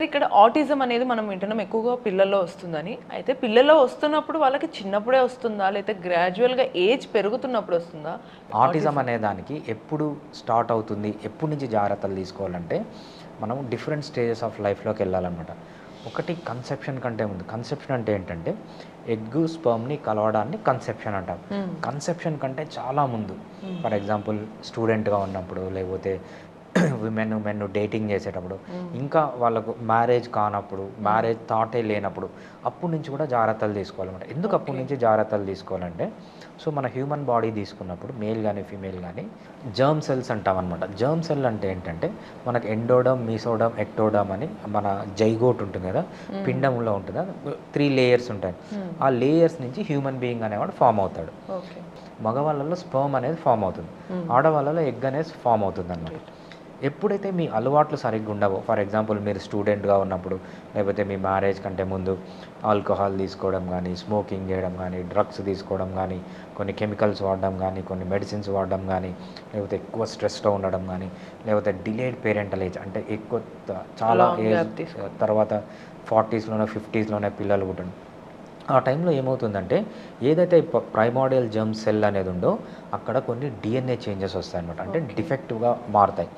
ఇక్కడ ఆటిజం అనేది మనం వింటున్నాం ఎక్కువగా పిల్లల్లో వస్తుందని. అయితే పిల్లల్లో వస్తున్నప్పుడు వాళ్ళకి చిన్నప్పుడే వస్తుందా? లేకపోతే గ్రాడ్యువల్‌గా ఏజ్ పెరుగుతున్నప్పుడు వస్తుందా? ఆటిజం అనే దానికి ఎప్పుడు స్టార్ట్ అవుతుంది, ఎప్పటి నుంచి జాగ్రత్తలు తీసుకోవాలంటే, మనం డిఫరెంట్ స్టేజెస్ ఆఫ్ లైఫ్‌లోకి వెళ్ళాలన్నమాట. ఒకటి కన్సెప్షన్ కంటే ముందు. కన్సెప్షన్ అంటే ఏంటంటే, ఎగ్గు, స్పెర్మ్‌ని కలవడాన్ని కన్సెప్షన్ అంటాం. కన్సెప్షన్ కంటే చాలా ముందు. ఫర్ ఎగ్జాంపుల్ స్టూడెంట్‌గా ఉన్నప్పుడు, లేకపోతే మెన్ డేటింగ్ చేసేటప్పుడు, ఇంకా వాళ్ళకు మ్యారేజ్ కానప్పుడు, మ్యారేజ్ థాటే లేనప్పుడు, అప్పటి నుంచి కూడా జాగ్రత్తలు తీసుకోవాలన్నమాట. ఎందుకు అప్పటి ఓకే. నుంచి జాగ్రత్తలు తీసుకోవాలంటే, సో మన హ్యూమన్ బాడీ తీసుకున్నప్పుడు మేల్ కానీ ఫీమేల్ కానీ జర్మ్ సెల్స్ అంటామన్నమాట. జర్మ్ సెల్ అంటే ఏంటంటే మనకు ఎండోడమ్, మీసోడమ్, ఎక్టోడమ్ అని మన జైగోట్ ఉంటుంది కదా, పిండంలో ఉంటుంది కదా, 3 లేయర్స్ ఉంటాయి. ఆ లేయర్స్ నుంచి హ్యూమన్ బీయింగ్ అనేవాడు ఫామ్ అవుతాడు. ఓకే. మగవాళ్ళలో స్పర్మ్ అనేది ఫామ్ అవుతుంది, ఆడవాళ్ళలో ఎగ్ అనేది ఫామ్ అవుతుంది అన్నమాట. ఎప్పుడైతే మీ అలవాట్లు సరిగ్గా ఉండవో, ఫర్ ఎగ్జాంపుల్ మీరు స్టూడెంట్గా ఉన్నప్పుడు, లేకపోతే మీ మ్యారేజ్ కంటే ముందు ఆల్కహాల్ తీసుకోవడం కానీ, స్మోకింగ్ చేయడం కానీ, డ్రగ్స్ తీసుకోవడం కానీ, కొన్ని కెమికల్స్ వాడడం కానీ, కొన్ని మెడిసిన్స్ వాడడం కానీ, లేకపోతే ఎక్కువ స్ట్రెస్లో ఉండడం కానీ, లేకపోతే డిలేడ్ పేరెంటల్ ఏజ్ అంటే ఎక్కువ చాలా లాంగ్ ఏజ్ గ్యాప్ తీసుకోవడం. తర్వాత 40స్లోనే 50స్లోనే పిల్లలు పుట్టడం. ఆ టైంలో ఏమవుతుందంటే, ఏదైతే ప్రైమోర్డియల్ జర్మ్ సెల్ అనేది ఉందో అక్కడ కొన్ని డిఎన్ఏ చేంజెస్ వస్తాయన్నమాట. అంటే ఓకే. డిఫెక్టివ్గా మారుతాయి.